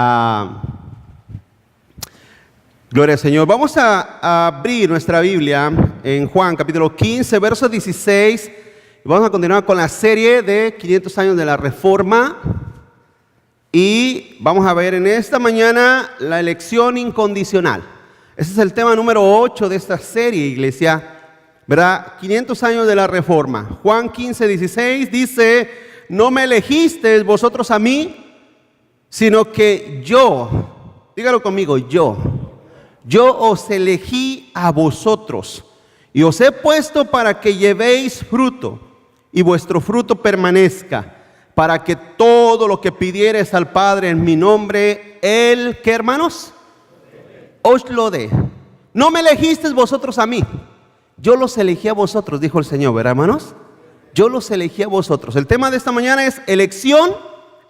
Ah, gloria al Señor. Vamos a abrir nuestra Biblia en Juan capítulo 15, verso 16. Vamos a continuar con la serie de 500 años de la Reforma. Y vamos a ver en esta mañana la elección incondicional. Ese es el tema número 8 de esta serie, iglesia, ¿verdad? 500 años de la Reforma. Juan 15, 16 dice: no me elegisteis vosotros a mí, sino que yo, dígalo conmigo, yo os elegí a vosotros y os he puesto para que llevéis fruto y vuestro fruto permanezca, para que todo lo que pidiereis al Padre en mi nombre, Él, ¿qué, hermanos? Os lo dé. No me elegisteis vosotros a mí, yo los elegí a vosotros, dijo el Señor, ¿verdad, hermanos? Yo los elegí a vosotros. El tema de esta mañana es elección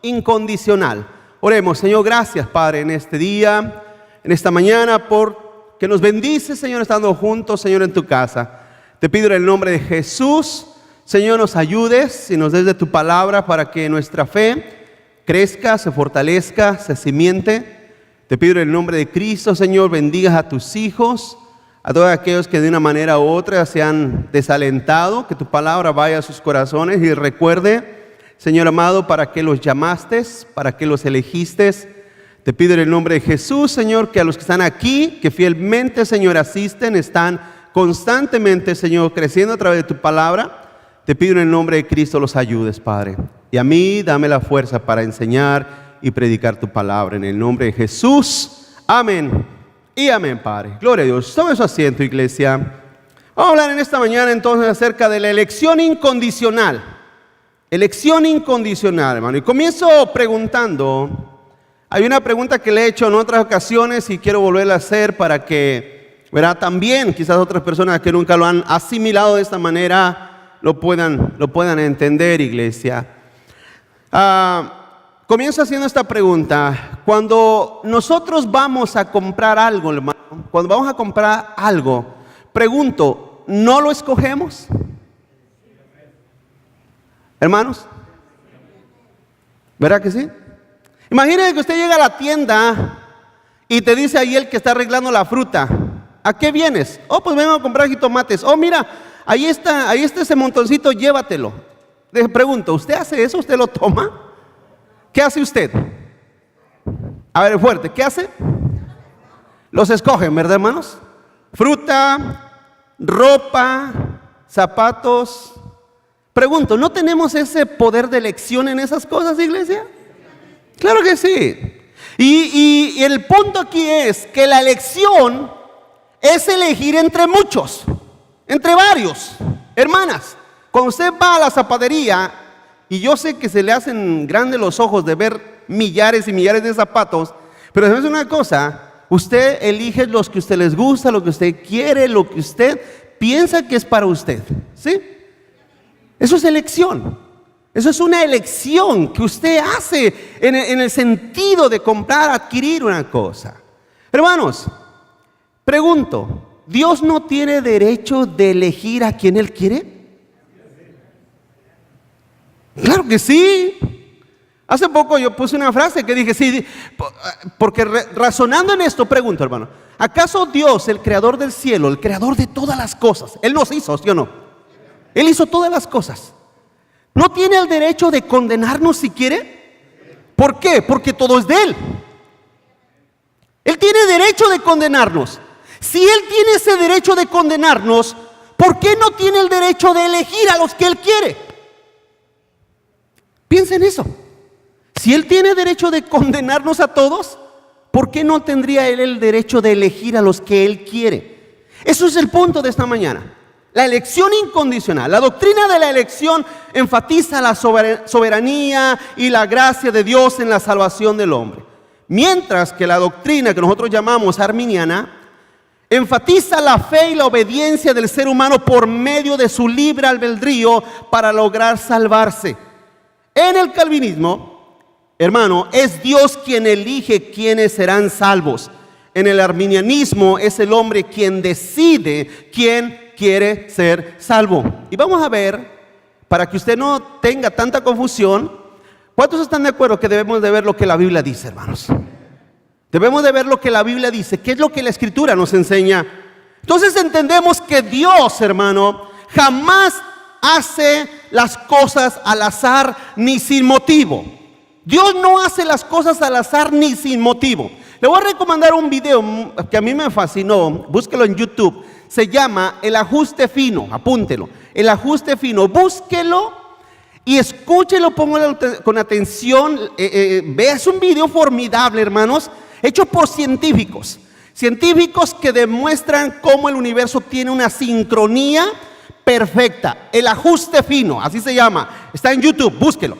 incondicional. Oremos. Señor, gracias, Padre, en este día, en esta mañana, por que nos bendices, Señor, estando juntos, Señor, en tu casa. Te pido en el nombre de Jesús, Señor, nos ayudes y nos des de tu palabra para que nuestra fe crezca, se fortalezca, se cimiente. Te pido en el nombre de Cristo, Señor, bendigas a tus hijos, a todos aquellos que de una manera u otra se han desalentado, que tu palabra vaya a sus corazones y recuerde, Señor amado, para qué los llamaste, para qué los elegiste. Te pido en el nombre de Jesús, Señor, que a los que están aquí, que fielmente, Señor, asisten, están constantemente, Señor, creciendo a través de tu palabra. Te pido en el nombre de Cristo los ayudes, Padre. Y a mí dame la fuerza para enseñar y predicar tu palabra. En el nombre de Jesús. Amén. Y amén, Padre. Gloria a Dios. Tome su asiento, iglesia. Vamos a hablar en esta mañana entonces acerca de la elección incondicional. Elección incondicional, hermano. Y comienzo preguntando. Hay una pregunta que le he hecho en otras ocasiones y quiero volverla a hacer para que, ¿verdad? También quizás otras personas que nunca lo han asimilado de esta manera lo puedan entender, iglesia. Comienzo haciendo esta pregunta. Cuando nosotros vamos a comprar algo, hermano, cuando vamos a comprar algo, pregunto, ¿no lo escogemos? Hermanos, ¿verdad que sí? Imagínense que usted llega a la tienda y te dice ahí el que está arreglando la fruta: ¿a qué vienes? Oh, pues vengo a comprar jitomates. Oh, mira, ahí está ese montoncito, llévatelo. Le pregunto, ¿usted hace eso? ¿Usted lo toma? ¿Qué hace usted? A ver, fuerte, ¿qué hace? Los escogen, ¿verdad, hermanos? Fruta, ropa, zapatos. Pregunto, ¿no tenemos ese poder de elección en esas cosas, iglesia? Claro que sí. Y el punto aquí es que la elección es elegir entre muchos, entre varios. Hermanas, cuando usted va a la zapatería, y yo sé que se le hacen grandes los ojos de ver millares y millares de zapatos, pero es una cosa, usted elige los que a usted les gusta, lo que usted quiere, lo que usted piensa que es para usted, ¿sí? Eso es elección. Eso es una elección que usted hace en el sentido de comprar, adquirir una cosa. Hermanos, pregunto, ¿Dios no tiene derecho de elegir a quien Él quiere? Claro que sí. Hace poco yo puse una frase que dije, sí, porque razonando en esto, pregunto, hermano, ¿acaso Dios, el creador del cielo, el creador de todas las cosas, Él nos hizo, ¿sí o no? Él hizo todas las cosas. ¿No tiene el derecho de condenarnos si quiere? ¿Por qué? Porque todo es de Él. Él tiene derecho de condenarnos. Si Él tiene ese derecho de condenarnos, ¿por qué no tiene el derecho de elegir a los que Él quiere? Piensa en eso. Si Él tiene derecho de condenarnos a todos, ¿por qué no tendría Él el derecho de elegir a los que Él quiere? Eso es el punto de esta mañana. La elección incondicional. La doctrina de la elección enfatiza la soberanía y la gracia de Dios en la salvación del hombre. Mientras que la doctrina que nosotros llamamos arminiana enfatiza la fe y la obediencia del ser humano por medio de su libre albedrío para lograr salvarse. En el calvinismo, hermano, es Dios quien elige quiénes serán salvos. En el arminianismo es el hombre quien decide quién quiere ser salvo. Y vamos a ver, para que usted no tenga tanta confusión, ¿cuántos están de acuerdo que debemos de ver lo que la Biblia dice, hermanos? Debemos de ver lo que la Biblia dice, qué es lo que la Escritura nos enseña. Entonces entendemos que Dios, hermano, jamás hace las cosas al azar ni sin motivo. Dios no hace las cosas al azar ni sin motivo. Le voy a recomendar un video que a mí me fascinó, búsquelo en YouTube. Se llama El Ajuste Fino, apúntelo. El Ajuste Fino, búsquelo y escúchelo, póngalo con atención. Es un video formidable, hermanos, hecho por científicos. Científicos que demuestran cómo el universo tiene una sincronía perfecta. El Ajuste Fino, así se llama. Está en YouTube, búsquelo.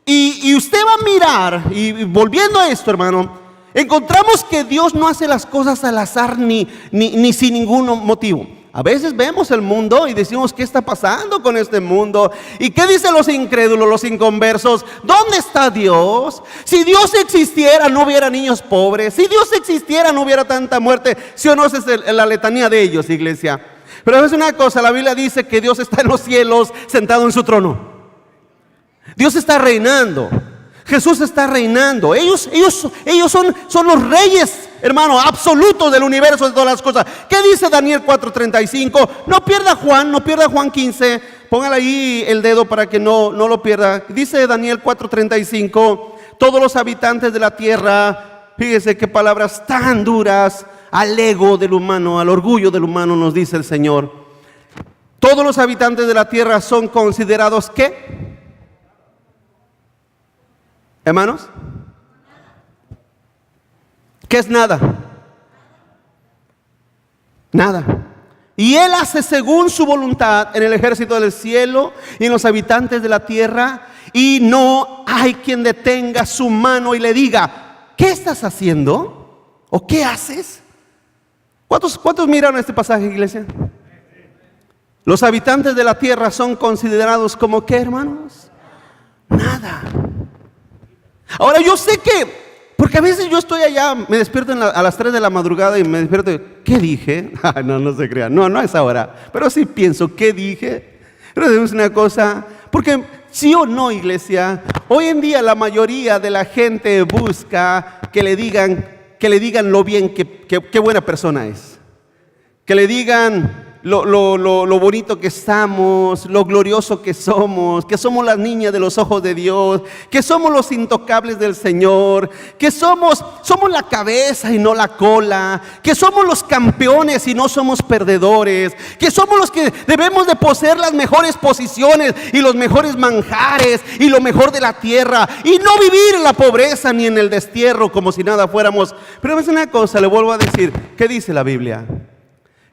Y usted va a mirar, y volviendo a esto, hermano, encontramos que Dios no hace las cosas al azar ni sin ningún motivo. A veces vemos el mundo y decimos, ¿qué está pasando con este mundo? ¿Y qué dicen los incrédulos, los inconversos? ¿Dónde está Dios? Si Dios existiera, no hubiera niños pobres. Si Dios existiera, no hubiera tanta muerte. ¿Sí o no? Esa es la letanía de ellos, iglesia. Pero es una cosa, la Biblia dice que Dios está en los cielos, sentado en su trono. Dios está reinando. Jesús está reinando. Ellos son los reyes, hermano, absolutos del universo, de todas las cosas. ¿Qué dice Daniel 4:35? No pierda Juan 15. Póngale ahí el dedo para que no lo pierda. Dice Daniel 4:35: todos los habitantes de la tierra, fíjese qué palabras tan duras, al ego del humano, al orgullo del humano, nos dice el Señor. Todos los habitantes de la tierra son considerados, ¿qué? Hermanos, ¿qué es nada? Nada. Y Él hace según su voluntad en el ejército del cielo y en los habitantes de la tierra, y no hay quien detenga su mano y le diga, ¿qué estás haciendo? ¿O qué haces? ¿Cuántos miraron este pasaje, iglesia? Los habitantes de la tierra son considerados como ¿qué, hermanos? Nada. Ahora yo sé que, porque a veces yo estoy allá, me despierto a las 3 de la madrugada y me despierto, ¿qué dije? No se crean, no es ahora, pero sí pienso, ¿qué dije? Pero es una cosa, porque sí o no, iglesia, hoy en día la mayoría de la gente busca que le digan lo bien, qué buena persona es, que le digan lo bonito que estamos, lo glorioso que somos las niñas de los ojos de Dios, que somos los intocables del Señor, que somos la cabeza y no la cola, que somos los campeones y no somos perdedores, que somos los que debemos de poseer las mejores posiciones y los mejores manjares y lo mejor de la tierra, y no vivir en la pobreza ni en el destierro como si nada fuéramos. Pero es una cosa, le vuelvo a decir, ¿qué dice la Biblia?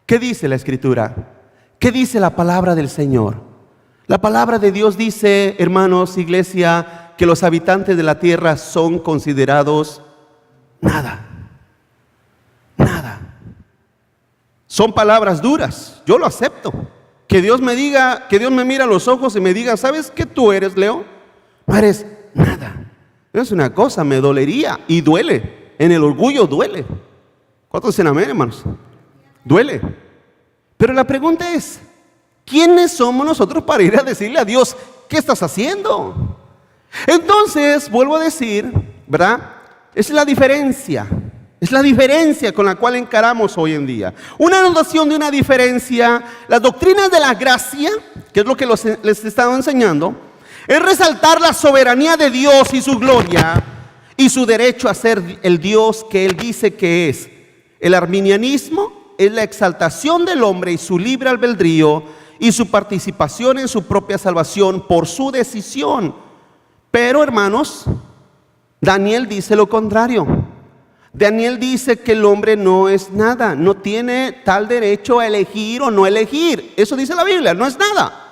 ¿Qué dice la Escritura? ¿Qué dice la palabra del Señor? La palabra de Dios dice, hermanos, iglesia, que los habitantes de la tierra son considerados nada. Nada. Son palabras duras, yo lo acepto. Que Dios me diga, que Dios me mire a los ojos y me diga, ¿sabes qué tú eres, Leo? No eres nada. Es una cosa, me dolería y duele. En el orgullo duele. ¿Cuántos dicen amén, hermanos? Duele. Pero la pregunta es, ¿quiénes somos nosotros para ir a decirle a Dios, ¿qué estás haciendo? Entonces, vuelvo a decir, ¿verdad? Es la diferencia con la cual encaramos hoy en día. Una notación de una diferencia, las doctrinas de la gracia, que es lo que les he estado enseñando, es resaltar la soberanía de Dios y su gloria y su derecho a ser el Dios que Él dice que es. El arminianismo es la exaltación del hombre y su libre albedrío y su participación en su propia salvación por su decisión. Pero, hermanos, Daniel dice lo contrario. Daniel dice que el hombre no es nada, no tiene tal derecho a elegir o no elegir. Eso dice la Biblia, no es nada.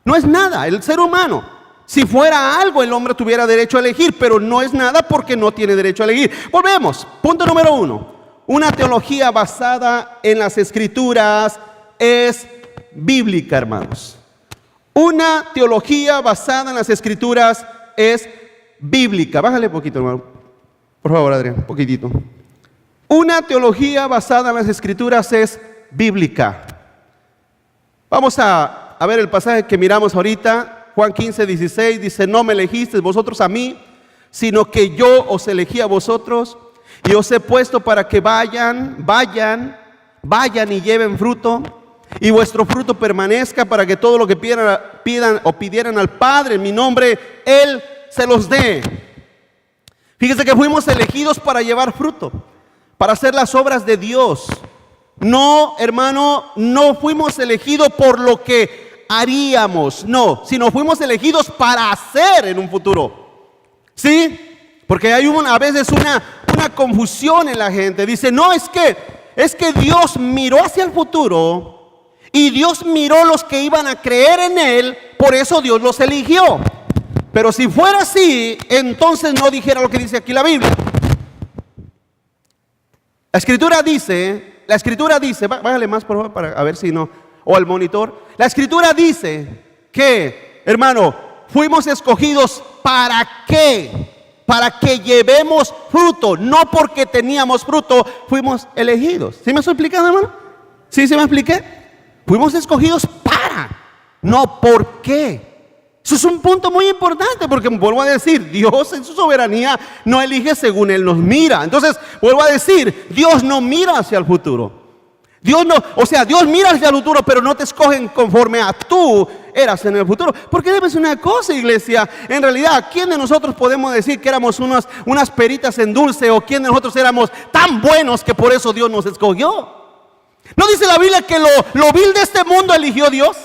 No es nada, el ser humano. Si fuera algo, el hombre tuviera derecho a elegir, pero no es nada porque no tiene derecho a elegir. Volvemos, punto número 1. Una teología basada en las Escrituras es bíblica, hermanos. Una teología basada en las Escrituras es bíblica. Bájale un poquito, hermano. Por favor, Adrián, un poquitito. Una teología basada en las Escrituras es bíblica. Vamos a ver el pasaje que miramos ahorita. Juan 15:16 dice, no me elegisteis vosotros a mí, sino que yo os elegí a vosotros Y os he puesto para que vayan y lleven fruto, y vuestro fruto permanezca, para que todo lo que pidan o pidieran al Padre en mi nombre, Él se los dé. Fíjese que fuimos elegidos para llevar fruto, para hacer las obras de Dios. No, hermano, no fuimos elegidos por lo que haríamos, no, sino fuimos elegidos para hacer en un futuro. ¿Sí? Porque hay a veces una confusión en la gente. Dice, no, es que Dios miró hacia el futuro y Dios miró los que iban a creer en Él, por eso Dios los eligió. Pero si fuera así, entonces no dijera lo que dice aquí la Biblia. La escritura dice, bájale más por favor para a ver si no, o al monitor. La escritura dice que, hermano, fuimos escogidos ¿para qué? Para que llevemos fruto, no porque teníamos fruto, fuimos elegidos. ¿Sí me estoy explicando, hermano? ¿Sí se me expliqué? Fuimos escogidos para, no por qué. Eso es un punto muy importante, porque vuelvo a decir, Dios en su soberanía no elige según Él nos mira. Entonces, vuelvo a decir, Dios no mira hacia el futuro. Dios mira hacia el futuro, pero no te escogen conforme a tú eras en el futuro. Porque debe ser una cosa, iglesia. En realidad, ¿quién de nosotros podemos decir que éramos unas peritas en dulce? ¿O quién de nosotros éramos tan buenos que por eso Dios nos escogió? ¿No dice la Biblia que lo vil de este mundo eligió Dios?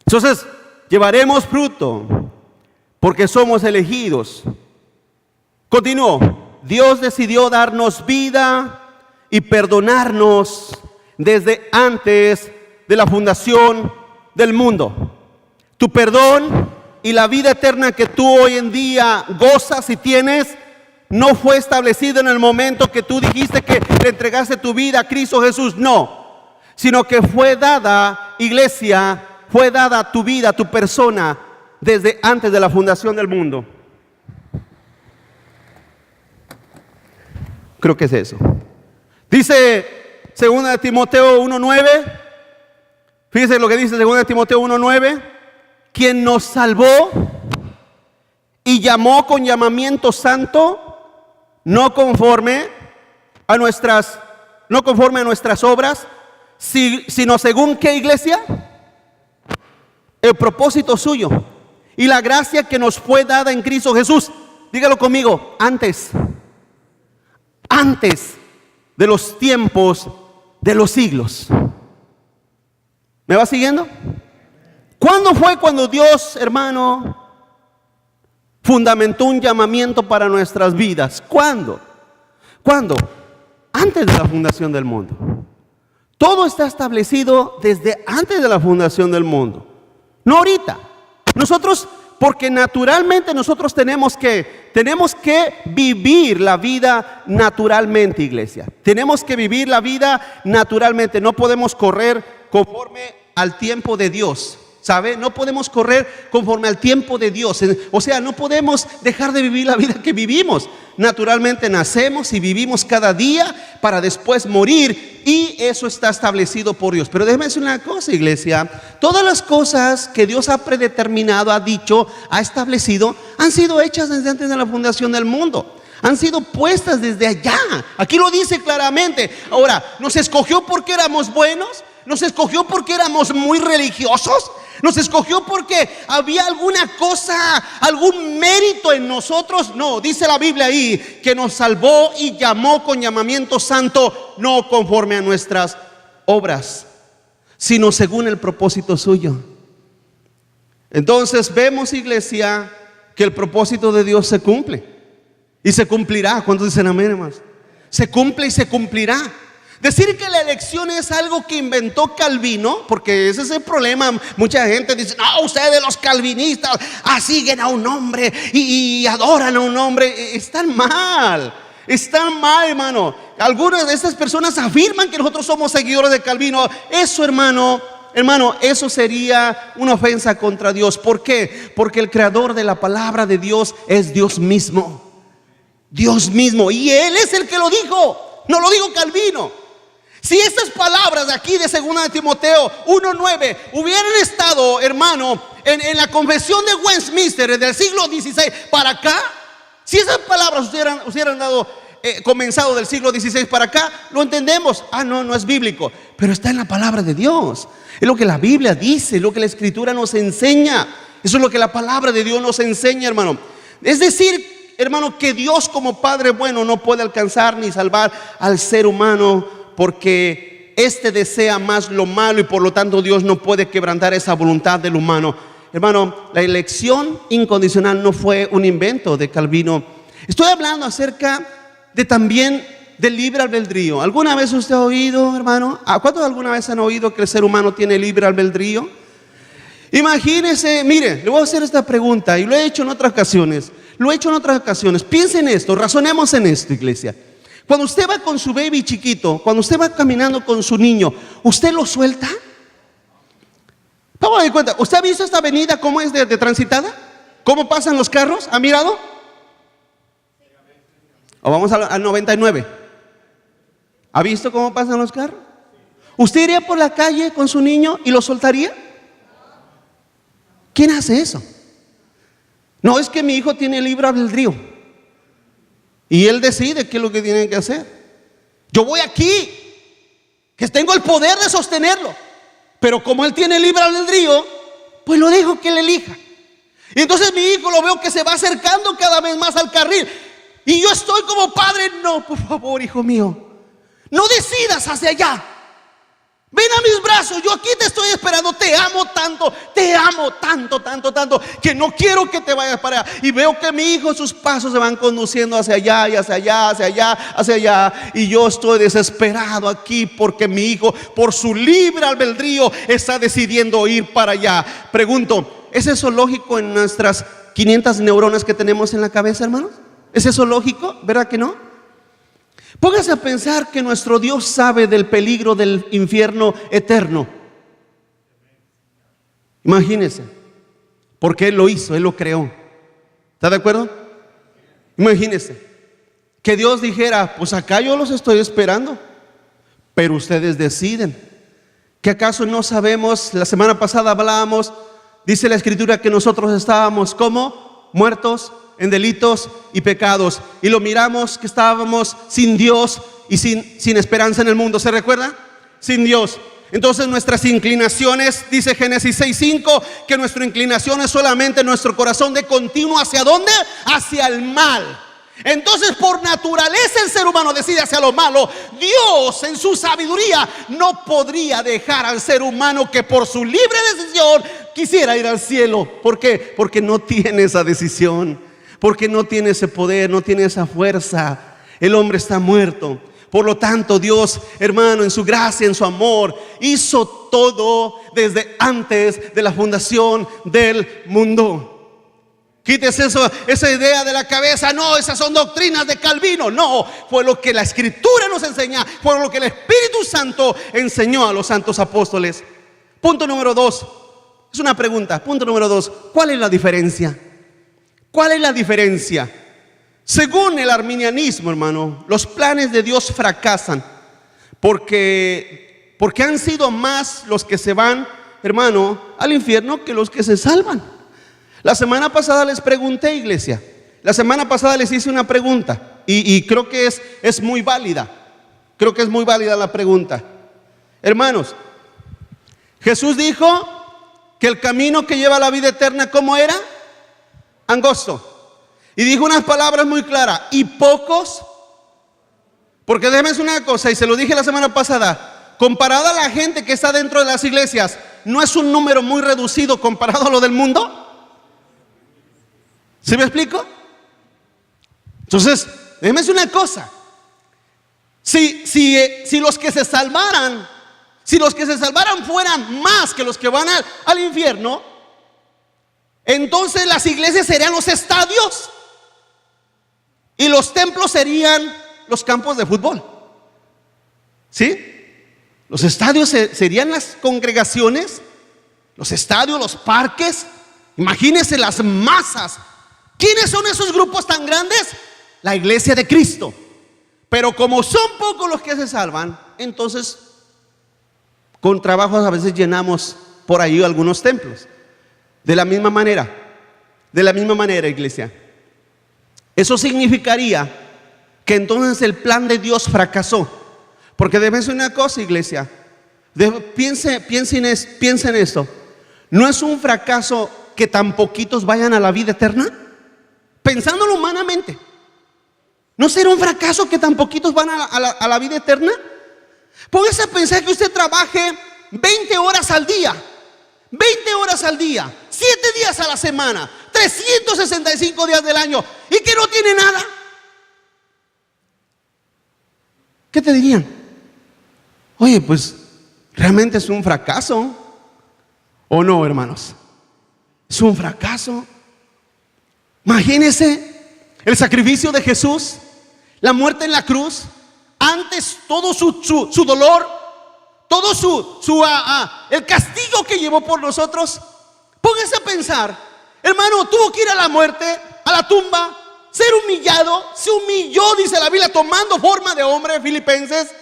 Entonces, llevaremos fruto porque somos elegidos. Continuó. Dios decidió darnos vida y perdonarnos desde antes de la fundación del mundo. Tu perdón y la vida eterna que tú hoy en día gozas y tienes no fue establecido en el momento que tú dijiste que le entregaste tu vida a Cristo Jesús, no, sino que fue dada, iglesia, fue dada tu vida, tu persona, desde antes de la fundación del mundo. Creo que es eso. Dice 2 Timoteo 1:9. Fíjense lo que dice 2 Timoteo 1:9. Quien nos salvó y llamó con llamamiento santo, no conforme a nuestras obras, sino según ¿qué, iglesia? El propósito suyo y la gracia que nos fue dada en Cristo Jesús. Dígalo conmigo, antes de los tiempos de los siglos. ¿Me va siguiendo? ¿Cuándo fue cuando Dios, hermano, fundamentó un llamamiento para nuestras vidas? ¿Cuándo? Antes de la fundación del mundo. Todo está establecido desde antes de la fundación del mundo. No ahorita. Nosotros, porque naturalmente nosotros tenemos que vivir la vida naturalmente, iglesia. Tenemos que vivir la vida naturalmente. No podemos correr conforme al tiempo de Dios, ¿sabe? No podemos correr conforme al tiempo de Dios. O sea, no podemos dejar de vivir la vida que vivimos. Naturalmente nacemos y vivimos cada día para después morir, y eso está establecido por Dios. Pero déjeme decir una cosa, iglesia. Todas las cosas que Dios ha predeterminado, ha dicho, ha establecido, han sido hechas desde antes de la fundación del mundo. Han sido puestas desde allá. Aquí lo dice claramente. Ahora, ¿nos escogió porque éramos buenos? ¿Nos escogió porque éramos muy religiosos? ¿Nos escogió porque había alguna cosa, algún mérito en nosotros? No, dice la Biblia ahí que nos salvó y llamó con llamamiento santo, no conforme a nuestras obras, sino según el propósito suyo. Entonces vemos, iglesia, que el propósito de Dios se cumple y se cumplirá. ¿Cuántos dicen amén, hermanos? Se cumple y se cumplirá. Decir que la elección es algo que inventó Calvino, porque ese es el problema. Mucha gente dice, no, ustedes los calvinistas siguen a un hombre y adoran a un hombre. Están mal, hermano. Algunas de estas personas afirman que nosotros somos seguidores de Calvino. Eso, hermano, eso sería una ofensa contra Dios. ¿Por qué? Porque el creador de la palabra de Dios es Dios mismo. Dios mismo, y Él es el que lo dijo, no lo dijo Calvino. Si estas palabras de aquí de 2 Timoteo 1:9 hubieran estado, hermano, en la confesión de Westminster del siglo XVI para acá, Si esas palabras hubieran dado comenzado del siglo XVI para acá, lo entendemos. No es bíblico, pero está en la palabra de Dios. Es lo que la Biblia dice, es lo que la Escritura nos enseña. Eso es lo que la palabra de Dios nos enseña, hermano. Es decir, hermano, que Dios como Padre bueno no puede alcanzar ni salvar al ser humano, porque éste desea más lo malo y por lo tanto Dios no puede quebrantar esa voluntad del humano. Hermano, la elección incondicional no fue un invento de Calvino. Estoy hablando acerca de también del libre albedrío. ¿Alguna vez usted ha oído, hermano? ¿Cuántos alguna vez han oído que el ser humano tiene libre albedrío? Imagínese, mire, le voy a hacer esta pregunta y lo he hecho en otras ocasiones. Piense en esto, razonemos en esto, iglesia. Cuando usted va con su baby chiquito, cuando usted va caminando con su niño, ¿usted lo suelta? Vamos a dar cuenta, ¿usted ha visto esta avenida cómo es de transitada? ¿Cómo pasan los carros? ¿Ha mirado? O vamos al 99. ¿Ha visto cómo pasan los carros? ¿Usted iría por la calle con su niño y lo soltaría? ¿Quién hace eso? No, es que mi hijo tiene libre albedrío y él decide qué es lo que tiene que hacer. Yo voy aquí, que tengo el poder de sostenerlo, pero como él tiene libre albedrío, pues lo dejo que él elija. Y entonces mi hijo lo veo que se va acercando cada vez más al carril. Y yo estoy como padre, no, por favor, hijo mío, no decidas hacia allá. Ven a mis brazos, yo aquí te estoy esperando, te amo tanto, que no quiero que te vayas para allá. Y veo que mi hijo, sus pasos se van conduciendo hacia allá y hacia allá, hacia allá. Y yo estoy desesperado aquí porque mi hijo, por su libre albedrío, está decidiendo ir para allá. Pregunto, ¿es eso lógico en nuestras 500 neuronas que tenemos en la cabeza, hermanos? ¿Es eso lógico? ¿Verdad que no? Póngase a pensar que nuestro Dios sabe del peligro del infierno eterno. Imagínese, porque Él lo hizo, Él lo creó. ¿Está de acuerdo? Imagínese que Dios dijera, pues acá yo los estoy esperando, pero ustedes deciden. ¿Que acaso no sabemos? La semana pasada hablábamos, dice la Escritura que nosotros estábamos como muertos en delitos y pecados, y lo miramos que estábamos sin Dios y sin esperanza en el mundo. ¿Se recuerda? Sin Dios. Entonces nuestras inclinaciones, dice Génesis 6:5, que nuestra inclinación es solamente nuestro corazón de continuo. ¿Hacia dónde? Hacia el mal. Entonces por naturaleza el ser humano decide hacia lo malo. Dios en su sabiduría no podría dejar al ser humano que por su libre decisión quisiera ir al cielo. ¿Por qué? Porque no tiene esa decisión, porque no tiene ese poder, no tiene esa fuerza. El hombre está muerto. Por lo tanto, Dios, hermano, en su gracia, en su amor, hizo todo desde antes de la fundación del mundo. Quítese esa idea de la cabeza. No, esas son doctrinas de Calvino. No, fue lo que la Escritura nos enseña, fue lo que el Espíritu Santo enseñó a los santos apóstoles. Punto número 2. Es una pregunta. Punto número 2. ¿Cuál es la diferencia? ¿Cuál es la diferencia? Según el arminianismo, hermano, los planes de Dios fracasan porque han sido más los que se van, hermano, al infierno que los que se salvan. La semana pasada les pregunté, iglesia, la semana pasada les hice una pregunta y creo que es muy válida. Creo que es muy válida la pregunta. Hermanos, Jesús dijo que el camino que lleva a la vida eterna, ¿cómo era? Angosto. Y dijo unas palabras muy claras: y pocos. Porque déjeme decir una cosa, y se lo dije la semana pasada, comparada a la gente que está dentro de las iglesias, ¿no es un número muy reducido comparado a lo del mundo? ¿Sí me explico? Entonces, déjeme decir una cosa. Si los que se salvaran, fueran más que los que van al infierno, entonces las iglesias serían los estadios y los templos serían los campos de fútbol. ¿Sí? Los estadios serían las congregaciones, los estadios, los parques. Imagínense las masas. ¿Quiénes son esos grupos tan grandes? La iglesia de Cristo. Pero como son pocos los que se salvan, entonces con trabajos a veces llenamos por ahí algunos templos. De la misma manera, iglesia, Eso significaría que entonces el plan de Dios fracasó. Porque debe ser una cosa, iglesia. Piense en esto. ¿No es un fracaso que tan poquitos vayan a la vida eterna? Pensándolo humanamente. ¿No será un fracaso que tan poquitos van a la vida eterna? Póngase a pensar que usted trabaje 20 horas al día. 20 horas al día, 7 días a la semana, 365 días del año, y que no tiene nada. ¿Qué te dirían? Oye, pues realmente es un fracaso. ¿O no, hermanos? Es un fracaso. Imagínense el sacrificio de Jesús, la muerte en la cruz, antes todo su dolor, todo el castigo que llevó por nosotros. Póngase a pensar, hermano, tuvo que ir a la muerte, a la tumba, ser humillado, se humilló, dice la Biblia, tomando forma de hombre, Filipenses.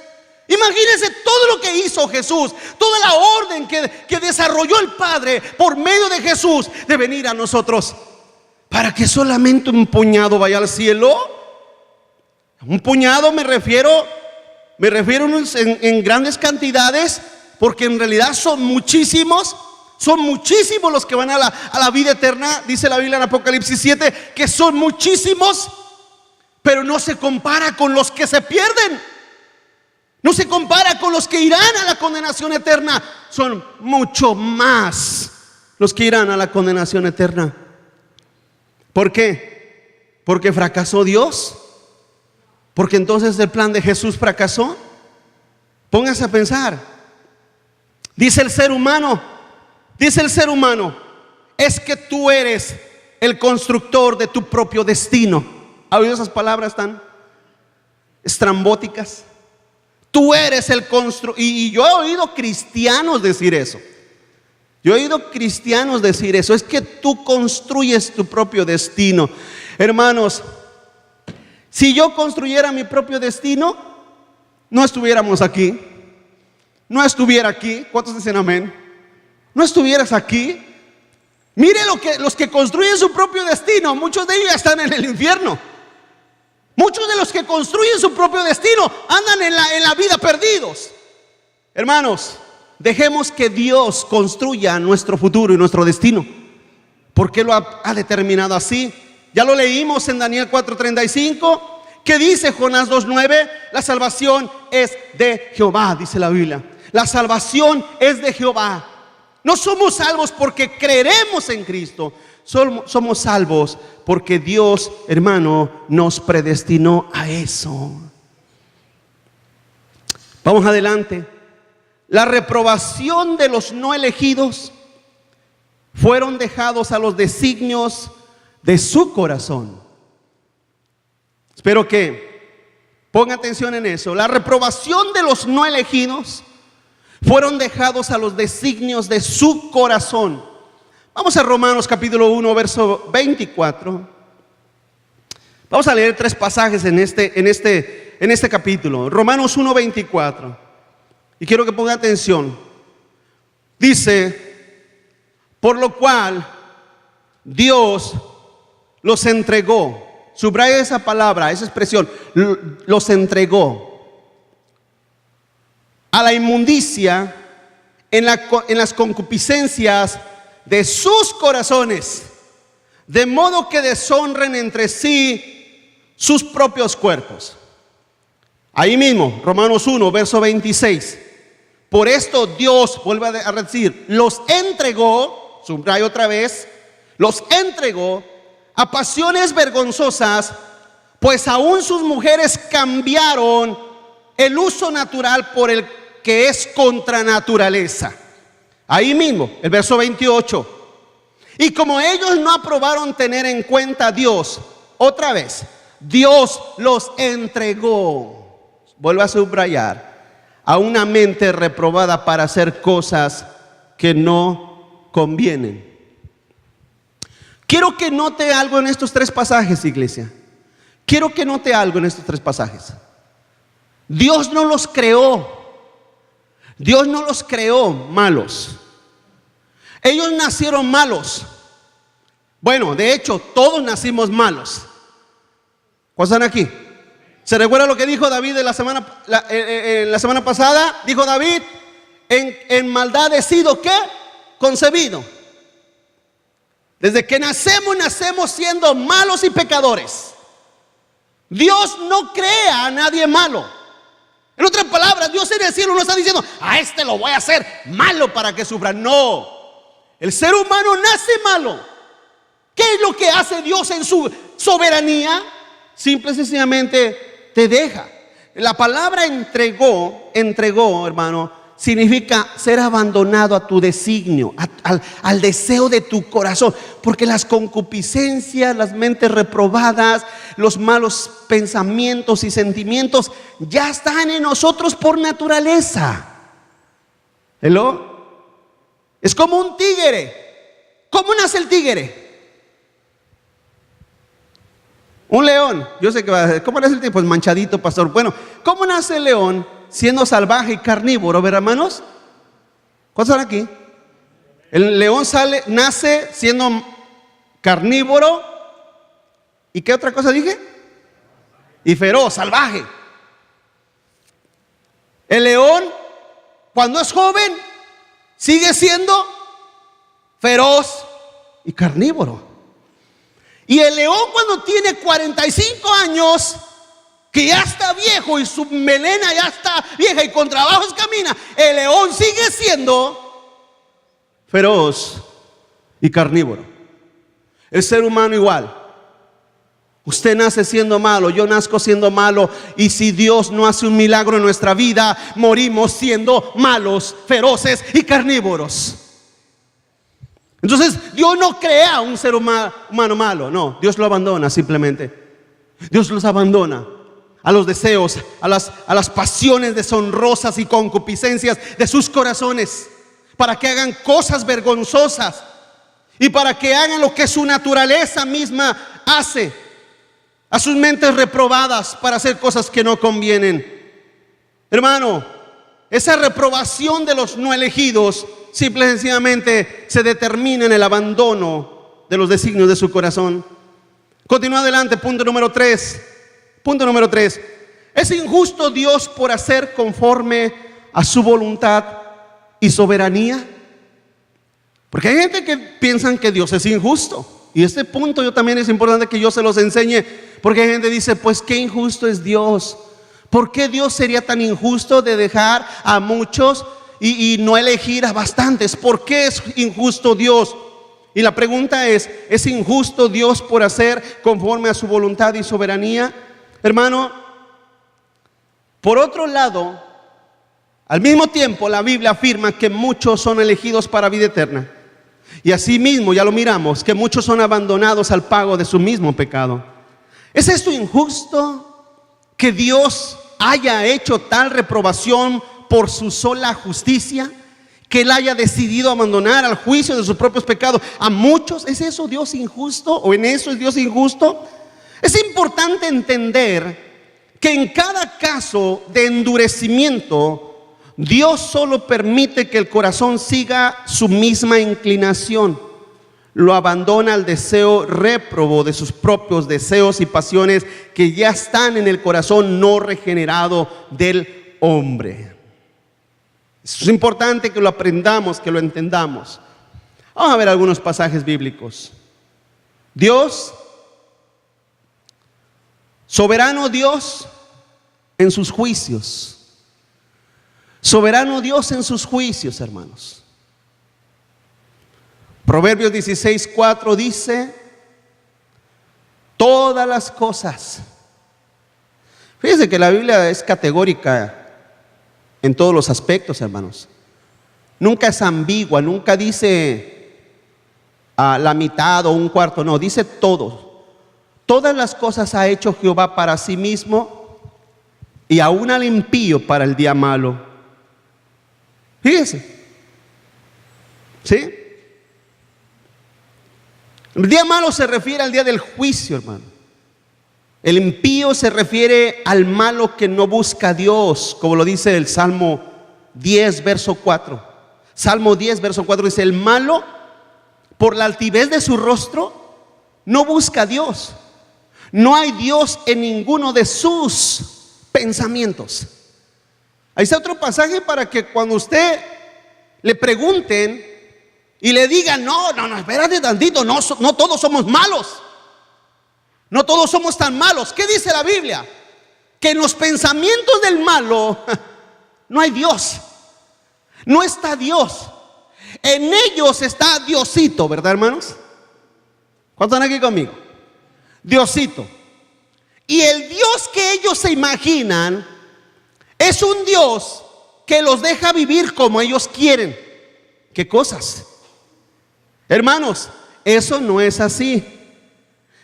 Imagínense todo lo que hizo Jesús, toda la orden que desarrolló el Padre por medio de Jesús de venir a nosotros, para que solamente un puñado vaya al cielo. Un puñado me refiero en grandes cantidades, porque en realidad son muchísimos los que van a la vida eterna. Dice la Biblia en Apocalipsis 7 que son muchísimos, pero no se compara con los que se pierden. No se compara con los que irán a la condenación eterna. Son mucho más los que irán a la condenación eterna. ¿Por qué? Porque fracasó Dios. Porque entonces el plan de Jesús fracasó. Póngase a pensar. Dice el ser humano, es que tú eres el constructor de tu propio destino. ¿Ha oído esas palabras tan estrambóticas? Tú eres el constructor. Y yo he oído cristianos decir eso. Es que tú construyes tu propio destino. Hermanos, si yo construyera mi propio destino, no estuviéramos aquí. No estuviera aquí. ¿Cuántos dicen amén? No estuvieras aquí. Mire los que construyen su propio destino, muchos de ellos ya están en el infierno. Muchos de los que construyen su propio destino andan en la vida perdidos. Hermanos, dejemos que Dios construya nuestro futuro y nuestro destino, porque lo ha determinado así. Ya lo leímos en Daniel 4:35. ¿Qué dice Jonás 2:9? La salvación es de Jehová, dice la Biblia. La salvación es de Jehová. No somos salvos porque creeremos en Cristo. Somos salvos porque Dios, hermano, nos predestinó a eso. Vamos adelante. La reprobación de los no elegidos fueron dejados a los designios de su corazón. Espero que ponga atención en eso. La reprobación de los no elegidos fueron dejados a los designios de su corazón. Vamos a Romanos capítulo 1, verso 24. Vamos a leer 3 pasajes en este capítulo. Romanos 1, 24. Y quiero que ponga atención. Dice: por lo cual Dios los entregó. Subraya esa palabra, esa expresión. Los entregó a la inmundicia en las concupiscencias de sus corazones, de modo que deshonren entre sí sus propios cuerpos. Ahí mismo, Romanos 1, verso 26. Por esto Dios, vuelve a decir, los entregó, subraya otra vez, los entregó a pasiones vergonzosas, pues aún sus mujeres cambiaron el uso natural por el que es contra naturaleza. Ahí mismo, el verso 28. Y como ellos no aprobaron tener en cuenta a Dios, otra vez, Dios los entregó, vuelvo a subrayar, a una mente reprobada para hacer cosas que no convienen. Quiero que note algo en estos 3 pasajes, iglesia. Quiero que note algo en estos 3 pasajes. Dios no los creó. Dios no los creó malos. Ellos nacieron malos. Bueno, de hecho, todos nacimos malos. ¿Cuántos están aquí? ¿Se recuerda lo que dijo David en la semana pasada? Dijo David, en maldad he sido, ¿qué? Concebido. Desde que nacemos siendo malos y pecadores. Dios no crea a nadie malo. En otras palabras, Dios en el cielo no está diciendo, a este lo voy a hacer malo para que sufra. No, el ser humano nace malo. ¿Qué es lo que hace Dios en su soberanía? Simple y sencillamente te deja. La palabra entregó, hermano, significa ser abandonado a tu designio, al deseo de tu corazón. Porque las concupiscencias, las mentes reprobadas, los malos pensamientos y sentimientos ya están en nosotros por naturaleza. ¿Hello? Es como un tigre. ¿Cómo nace el tigre? Un león. Yo sé que va a decir, ¿cómo nace el tigre? Pues manchadito, pastor. Bueno, ¿cómo nace el león? Siendo salvaje y carnívoro, ¿verdad, hermanos? ¿Cuántos están aquí? El león nace siendo carnívoro. ¿Y qué otra cosa dije? Y feroz, salvaje. El león, cuando es joven, sigue siendo feroz y carnívoro. Y el león, cuando tiene 45 años, que ya está viejo y su melena ya está vieja y con trabajos camina, el león sigue siendo feroz y carnívoro. El ser humano igual. Usted nace siendo malo, yo nazco siendo malo, y si Dios no hace un milagro en nuestra vida, morimos siendo malos, feroces y carnívoros. Entonces Dios no crea un ser humano malo, no, Dios lo abandona simplemente. Dios los abandona a los deseos, a las pasiones deshonrosas y concupiscencias de sus corazones, para que hagan cosas vergonzosas y para que hagan lo que su naturaleza misma hace, a sus mentes reprobadas para hacer cosas que no convienen. Hermano, esa reprobación de los no elegidos simple y sencillamente se determina en el abandono de los designios de su corazón. Continúa adelante, punto número 3. Punto número 3. ¿Es injusto Dios por hacer conforme a su voluntad y soberanía? Porque hay gente que piensa que Dios es injusto. Y este punto yo también es importante que yo se los enseñe. Porque hay gente que dice, pues qué injusto es Dios. ¿Por qué Dios sería tan injusto de dejar a muchos y no elegir a bastantes? ¿Por qué es injusto Dios? Y la pregunta ¿es injusto Dios por hacer conforme a su voluntad y soberanía? Hermano, por otro lado, al mismo tiempo la Biblia afirma que muchos son elegidos para vida eterna. Y asimismo, ya lo miramos, que muchos son abandonados al pago de su mismo pecado. ¿Es esto injusto que Dios haya hecho tal reprobación por su sola justicia, que Él haya decidido abandonar al juicio de sus propios pecados a muchos? ¿Es eso Dios injusto? ¿O en eso es Dios injusto? Es importante entender que en cada caso de endurecimiento, Dios solo permite que el corazón siga su misma inclinación. Lo abandona al deseo réprobo de sus propios deseos y pasiones que ya están en el corazón no regenerado del hombre. Es importante que lo aprendamos, que lo entendamos. Vamos a ver algunos pasajes bíblicos. Dios, soberano Dios en sus juicios. Soberano Dios en sus juicios, hermanos. Proverbios 16:4 dice: todas las cosas. Fíjense que la Biblia es categórica en todos los aspectos, hermanos. Nunca es ambigua, nunca dice la mitad o un cuarto, no, dice todo. Todas las cosas ha hecho Jehová para sí mismo, y aún al impío para el día malo. Fíjense, ¿sí? El día malo se refiere al día del juicio, hermano. El impío se refiere al malo que no busca a Dios, como lo dice el Salmo 10, verso 4. Salmo 10, verso 4 dice: el malo, por la altivez de su rostro, no busca a Dios. No hay Dios en ninguno de sus pensamientos. Ahí está otro pasaje para que cuando usted le pregunten y le digan, no, espérate tantito, no todos somos malos. No todos somos tan malos. ¿Qué dice la Biblia? Que en los pensamientos del malo no hay Dios. No está Dios. En ellos está Diosito, ¿verdad, hermanos? ¿Cuántos están aquí conmigo? Diosito. Y el Dios que ellos se imaginan es un Dios que los deja vivir como ellos quieren. ¿Qué cosas? Hermanos, eso no es así.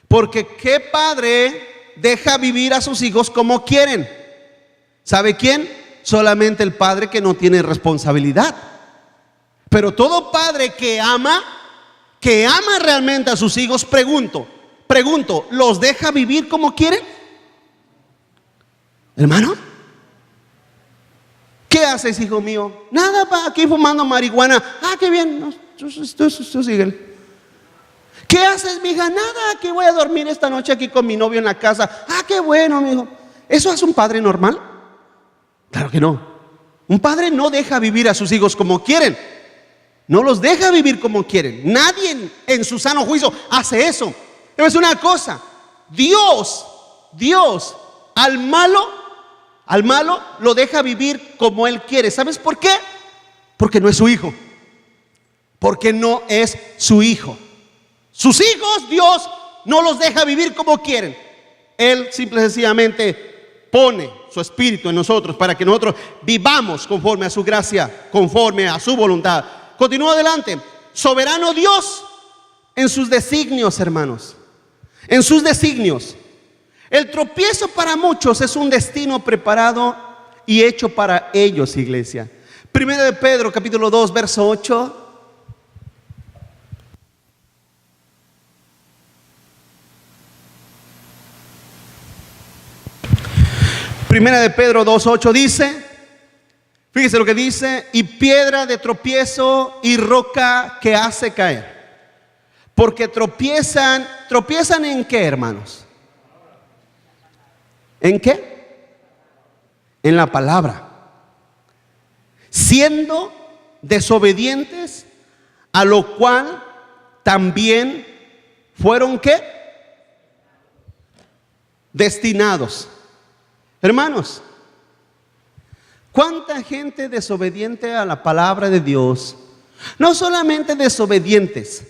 Porque ¿qué padre deja vivir a sus hijos como quieren? ¿Sabe quién? Solamente el padre que no tiene responsabilidad. Pero todo padre que ama realmente a sus hijos, pregunto, ¿los deja vivir como quieren? Hermano, ¿qué haces, hijo mío? Nada, pa, aquí fumando marihuana. Ah, qué bien, no, tú sigue. ¿Qué haces, mija? Nada, aquí voy a dormir esta noche aquí con mi novio en la casa. Ah, qué bueno, mijo. ¿Eso es un padre normal? Claro que no. Un padre no deja vivir a sus hijos como quieren. No los deja vivir como quieren. Nadie en su sano juicio hace eso. Pero es una cosa, Dios al malo lo deja vivir como Él quiere. ¿Sabes por qué? Porque no es su hijo. Porque no es su hijo. Sus hijos, Dios no los deja vivir como quieren. Él simple y sencillamente pone su espíritu en nosotros para que nosotros vivamos conforme a su gracia, conforme a su voluntad. Continúa adelante. Soberano Dios en sus designios, hermanos. En sus designios. El tropiezo para muchos es un destino preparado y hecho para ellos, iglesia. Primera de Pedro, capítulo 2, verso 8. Primera de Pedro 2:8 dice, fíjese lo que dice, y piedra de tropiezo y roca que hace caer. Porque tropiezan ¿en qué, hermanos? ¿En qué? En la palabra. Siendo desobedientes, a lo cual también fueron ¿qué? Destinados. Hermanos, ¿cuánta gente desobediente a la palabra de Dios? No solamente desobedientes,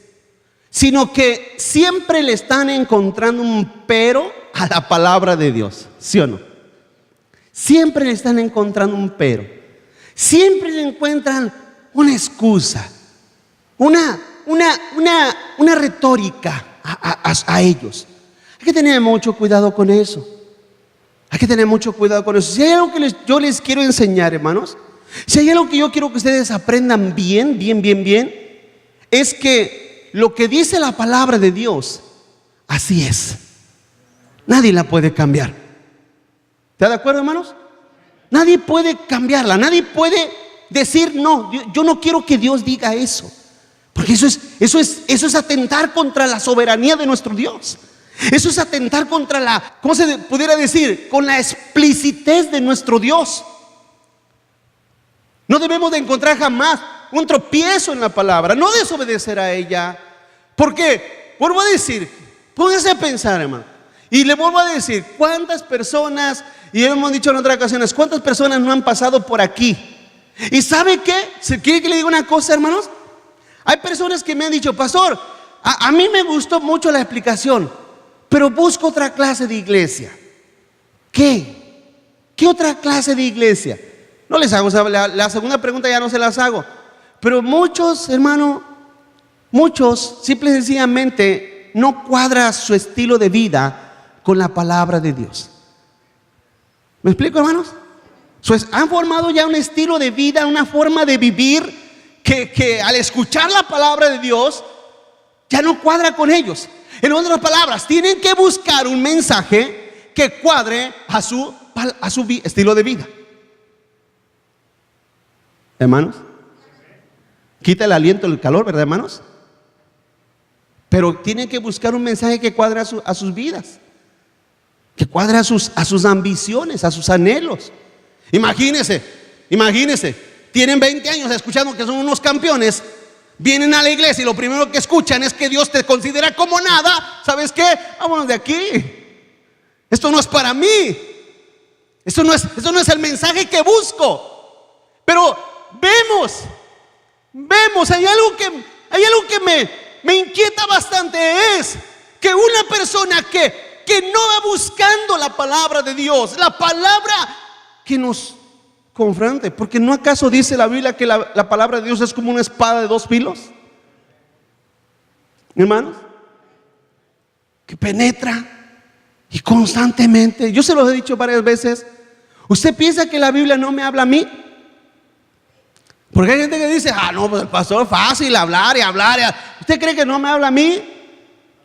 sino que siempre le están encontrando un pero a la palabra de Dios, ¿sí o no? Siempre le están encontrando un pero. Siempre le encuentran una excusa, una retórica a ellos. Hay que tener mucho cuidado con eso. Hay que tener mucho cuidado con eso. Si hay algo que yo les quiero enseñar, hermanos, si hay algo que yo quiero que ustedes aprendan bien, es que lo que dice la palabra de Dios, así es. Nadie la puede cambiar. ¿Está de acuerdo, hermanos? Nadie puede cambiarla. Nadie puede decir, no, yo no quiero que Dios diga eso. Porque eso es atentar contra la soberanía de nuestro Dios. Eso es atentar contra la, ¿cómo se pudiera decir? Con la explicitez de nuestro Dios. No debemos de encontrar jamás un tropiezo en la palabra, no desobedecer a ella. Porque, vuelvo a decir, póngase a pensar, hermano. Y le vuelvo a decir, ¿cuántas personas, y hemos dicho en otras ocasiones, cuántas personas no han pasado por aquí? ¿Y sabe qué? ¿Se quiere que le diga una cosa, hermanos? Hay personas que me han dicho, pastor, a mí me gustó mucho la explicación, pero busco otra clase de iglesia. ¿Qué? ¿Qué otra clase de iglesia? No les hago, la segunda pregunta ya no se las hago. Pero muchos, hermano, muchos simple y sencillamente no cuadra su estilo de vida con la palabra de Dios. ¿Me explico, hermanos? Han formado ya un estilo de vida, una forma de vivir que al escuchar la palabra de Dios ya no cuadra con ellos. En otras palabras, tienen que buscar un mensaje que cuadre a su estilo de vida. Hermanos, quita el aliento, el calor, ¿verdad, hermanos? Pero tienen que buscar un mensaje que cuadre a sus vidas. que cuadre a sus ambiciones, a sus anhelos. Imagínense, tienen 20 años escuchando que son unos campeones, vienen a la iglesia y lo primero que escuchan es que Dios te considera como nada. ¿Sabes qué? Vámonos de aquí. Esto no es para mí. Esto no es el mensaje que busco. Pero vemos, hay algo que me inquieta bastante, es que una persona que no va buscando la palabra de Dios, la palabra que nos confronte, porque ¿no acaso dice la Biblia que la palabra de Dios es como una espada de 2 filos? Hermanos, que penetra y constantemente. Yo se los he dicho varias veces. ¿Usted piensa que la Biblia no me habla a mí? Porque hay gente que dice, no, pues el pastor es fácil hablar y hablar. ¿Usted cree que no me habla a mí?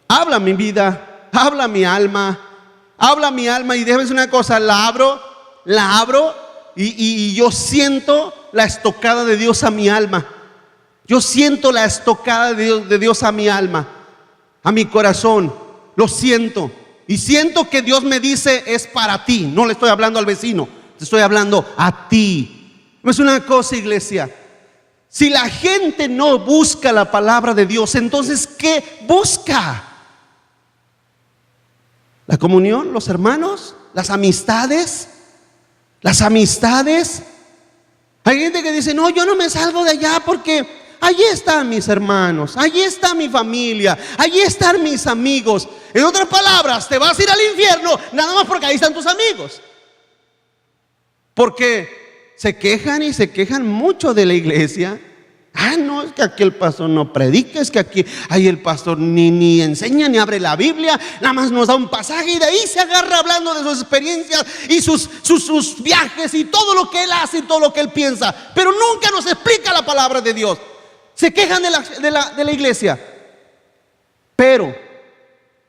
Habla mi vida, habla mi alma, y déjame decir una cosa, la abro y yo siento la estocada de Dios a mi alma. Yo siento la estocada de Dios a mi alma, a mi corazón. Lo siento. Y siento que Dios me dice, es para ti. No le estoy hablando al vecino, te estoy hablando a ti. Es una cosa, iglesia. Si la gente no busca la palabra de Dios, entonces ¿qué busca? La comunión, los hermanos, las amistades. Hay gente que dice, no, yo no me salgo de allá porque allí están mis hermanos, allí está mi familia, allí están mis amigos. En otras palabras, te vas a ir al infierno nada más porque ahí están tus amigos. Porque se quejan mucho de la iglesia. No, es que aquí el pastor no predica, es que aquí el pastor ni enseña ni abre la Biblia, nada más nos da un pasaje y de ahí se agarra hablando de sus experiencias y sus viajes y todo lo que él hace y todo lo que él piensa, pero nunca nos explica la palabra de Dios. Se quejan de la iglesia, pero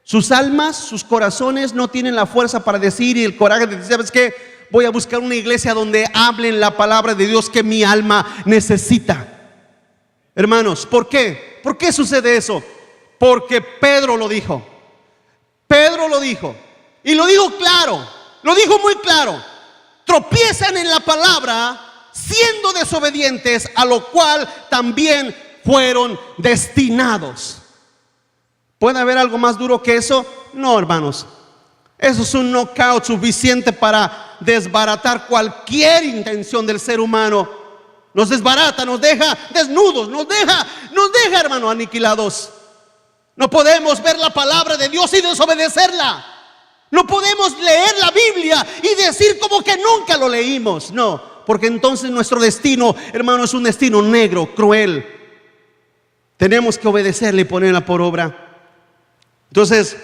sus almas, sus corazones no tienen la fuerza para decir y el coraje de decir, ¿sabes qué? Voy a buscar una iglesia donde hablen la palabra de Dios que mi alma necesita. Hermanos, ¿por qué? ¿Por qué sucede eso? Porque Pedro lo dijo. Y lo dijo claro, lo dijo muy claro. Tropiezan en la palabra siendo desobedientes, a lo cual también fueron destinados. ¿Puede haber algo más duro que eso? No, hermanos. Eso es un knockout suficiente para desbaratar cualquier intención del ser humano. Nos desbarata, nos deja desnudos, nos deja, hermano, aniquilados. No podemos ver la palabra de Dios y desobedecerla. No podemos leer la Biblia y decir como que nunca lo leímos. No, porque entonces nuestro destino, hermano, es un destino negro, cruel. Tenemos que obedecerle y ponerla por obra. Entonces,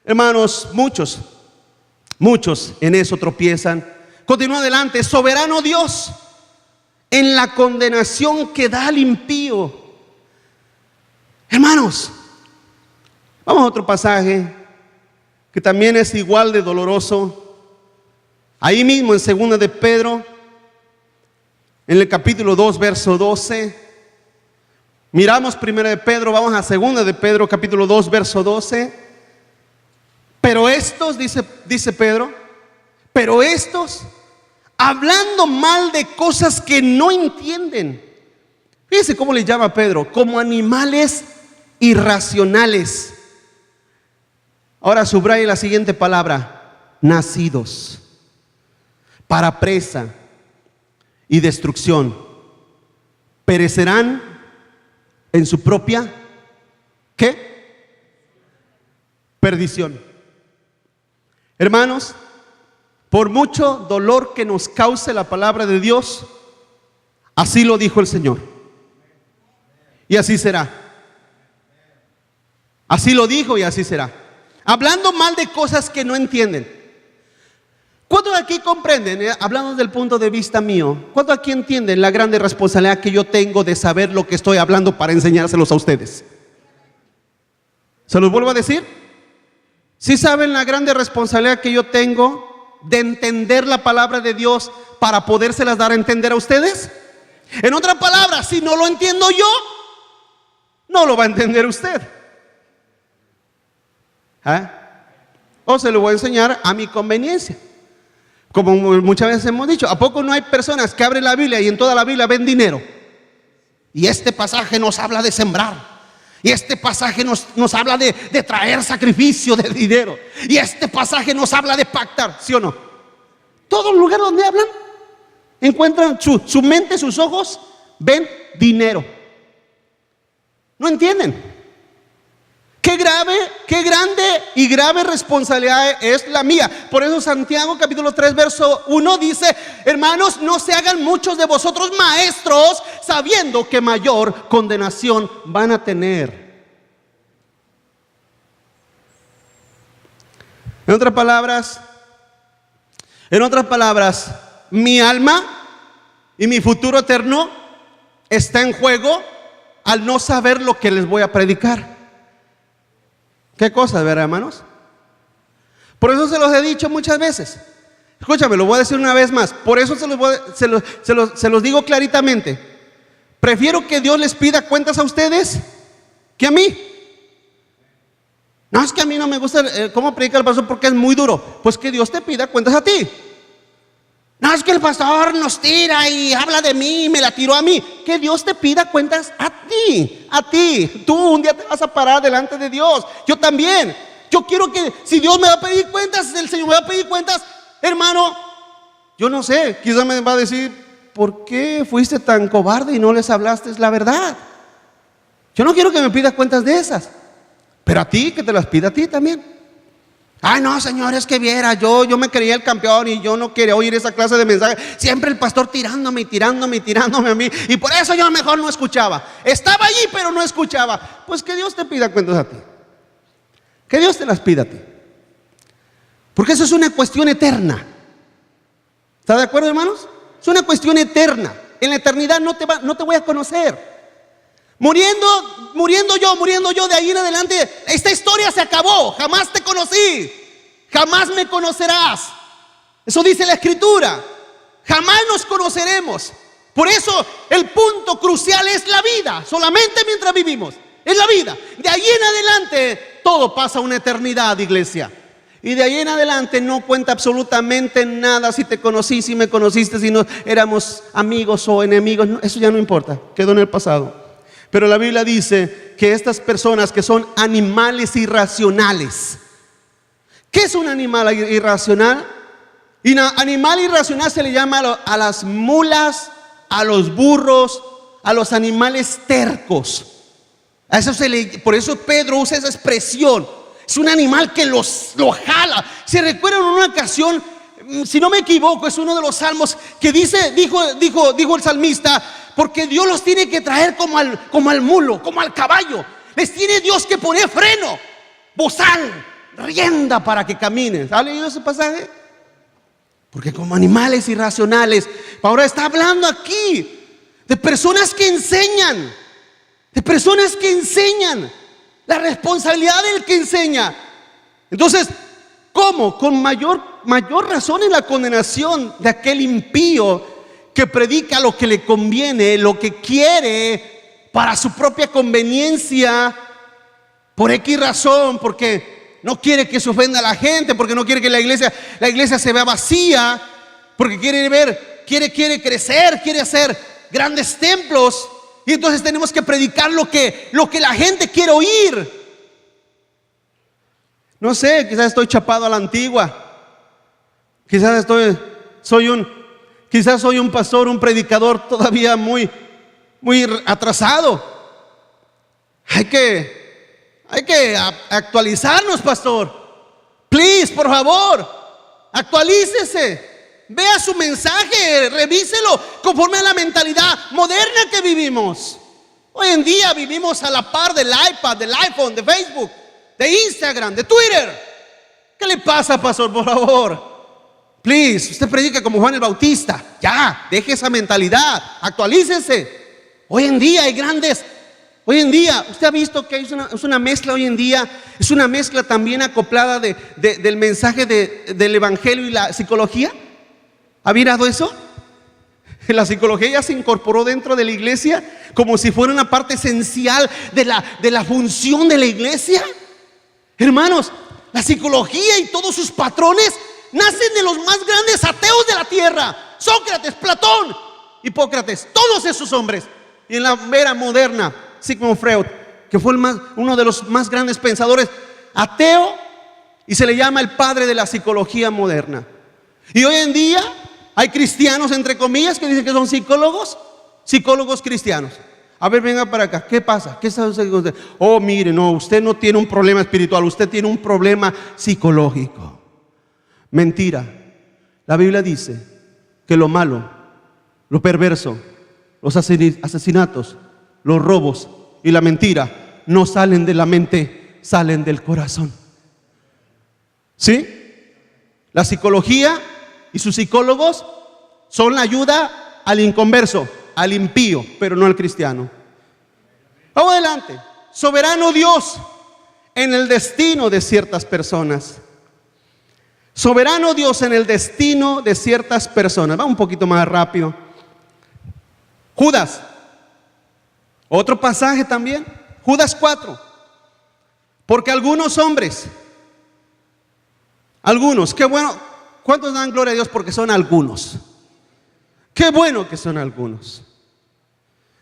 hermanos, muchos en eso tropiezan. Continúa adelante. Soberano Dios, en la condenación que da al impío. Hermanos, vamos a otro pasaje que también es igual de doloroso. Ahí mismo en 2 de Pedro, en el capítulo 2, verso 12. Miramos 1 de Pedro, vamos a 2 de Pedro, capítulo 2, verso 12. Pero estos, dice Pedro, pero estos, hablando mal de cosas que no entienden. Fíjense cómo le llama Pedro, como animales irracionales. Ahora subraya la siguiente palabra, nacidos para presa y destrucción, perecerán en su propia, ¿qué? Perdición. Hermanos, por mucho dolor que nos cause la palabra de Dios, así lo dijo el Señor. Y así será. Así lo dijo y así será. Hablando mal de cosas que no entienden. ¿Cuántos aquí comprenden, hablando desde el punto de vista mío, cuántos aquí entienden la grande responsabilidad que yo tengo de saber lo que estoy hablando para enseñárselos a ustedes? ¿Se los vuelvo a decir? ¿Sí saben la grande responsabilidad que yo tengo de entender la palabra de Dios para podérselas dar a entender a ustedes? En otras palabras, si no lo entiendo yo, no lo va a entender usted. o se lo voy a enseñar a mi conveniencia. Como muchas veces hemos dicho, ¿a poco no hay personas que abren la Biblia y en toda la Biblia ven dinero? Y este pasaje nos habla de sembrar. Y este pasaje nos habla de traer sacrificio de dinero. Y este pasaje nos habla de pactar, ¿sí o no? Todos los lugares donde hablan, encuentran su mente, sus ojos, ven dinero. No entienden. Qué grave, qué grande y grave responsabilidad es la mía. Por eso Santiago capítulo 3 verso 1 dice: hermanos, no se hagan muchos de vosotros maestros, sabiendo que mayor condenación van a tener. En otras palabras, mi alma y mi futuro eterno está en juego al no saber lo que les voy a predicar. ¿Qué cosas, verdad, hermanos? Por eso se los he dicho muchas veces. Escúchame, lo voy a decir una vez más. Por eso se los digo claritamente. Prefiero que Dios les pida cuentas a ustedes que a mí. No, es que a mí no me gusta cómo predica el pastor porque es muy duro. Pues que Dios te pida cuentas a ti. No, es que el pastor nos tira y habla de mí y me la tiró a mí. Que Dios te pida cuentas a ti, a ti. Tú un día te vas a parar delante de Dios. Yo también. Yo quiero que, si Dios me va a pedir cuentas, el Señor me va a pedir cuentas, hermano, yo no sé, quizás me va a decir: ¿por qué fuiste tan cobarde y no les hablaste la verdad? Yo no quiero que me pidas cuentas de esas, pero a ti, que te las pida a ti también. Ay, no, Señor, es que viera, yo me creía el campeón y yo no quería oír esa clase de mensaje. Siempre el pastor tirándome a mí. Y por eso yo mejor no escuchaba. Estaba allí, pero no escuchaba. Pues que Dios te pida cuentas a ti. Que Dios te las pida a ti. Porque eso es una cuestión eterna. ¿Está de acuerdo, hermanos? Es una cuestión eterna. En la eternidad no te voy a conocer. Muriendo yo, de ahí en adelante, esta historia se acabó. Jamás te conocí, jamás me conocerás. Eso dice la Escritura. Jamás nos conoceremos. Por eso el punto crucial es la vida. Solamente mientras vivimos, es la vida. De ahí en adelante todo pasa una eternidad, iglesia. Y de ahí en adelante no cuenta absolutamente nada si te conocí, si me conociste, si no éramos amigos o enemigos. No, eso ya no importa, quedó en el pasado. Pero la Biblia dice que estas personas que son animales irracionales. ¿Qué es un animal irracional? Animal irracional se le llama a las mulas, a los burros, a los animales tercos. A eso por eso Pedro usa esa expresión. Es un animal que lo jala. Se recuerda en una ocasión, si no me equivoco, es uno de los salmos que dijo el salmista: porque Dios los tiene que traer como al mulo, como al caballo. Les tiene Dios que poner freno, bozal, rienda para que caminen. ¿Ha leído ese pasaje? Porque como animales irracionales. Ahora está hablando aquí de personas que enseñan. De personas que enseñan. La responsabilidad del que enseña. Entonces, ¿cómo? Con mayor razón en la condenación de aquel impío que predica lo que le conviene, lo que quiere para su propia conveniencia, por X razón, porque no quiere que se ofenda a la gente, porque no quiere que la iglesia se vea vacía, porque quiere crecer, quiere hacer grandes templos. Y entonces tenemos que predicar lo que la gente quiere oír. No sé, quizás estoy chapado a la antigua. Quizás soy un pastor, un predicador todavía muy atrasado. Hay que actualizarnos, pastor. Please, por favor, actualícese. Vea su mensaje, revíselo conforme a la mentalidad moderna que vivimos. Hoy en día vivimos a la par del iPad, del iPhone, de Facebook, de Instagram, de Twitter. ¿Qué le pasa, pastor, por favor? Please, usted predica como Juan el Bautista. Ya, deje esa mentalidad, actualícese. Hoy en día hay grandes. Hoy en día, usted ha visto que es una mezcla hoy en día. Es una mezcla también acoplada del mensaje del evangelio y la psicología. ¿Ha mirado eso? La psicología ya se incorporó dentro de la iglesia como si fuera una parte esencial de la función de la iglesia. Hermanos, la psicología y todos sus patrones nacen de los más grandes ateos de la tierra: Sócrates, Platón, Hipócrates, todos esos hombres. Y en la era moderna, Sigmund Freud, que fue uno de los más grandes pensadores, ateo, y se le llama el padre de la psicología moderna. Y hoy en día hay cristianos, entre comillas, que dicen que son psicólogos cristianos. A ver, venga para acá, ¿qué pasa? ¿Qué sabe usted? Oh, mire, no, usted no tiene un problema espiritual, usted tiene un problema psicológico. Mentira. La Biblia dice que lo malo, lo perverso, los asesinatos, los robos y la mentira no salen de la mente, salen del corazón. ¿Sí? La psicología y sus psicólogos son la ayuda al inconverso, al impío, pero no al cristiano. Vamos adelante. Soberano Dios en el destino de ciertas personas. Soberano Dios en el destino de ciertas personas. Vamos un poquito más rápido. Judas. Otro pasaje también. Judas 4. Porque algunos hombres, qué bueno. ¿Cuántos dan gloria a Dios porque son algunos? Qué bueno que son algunos.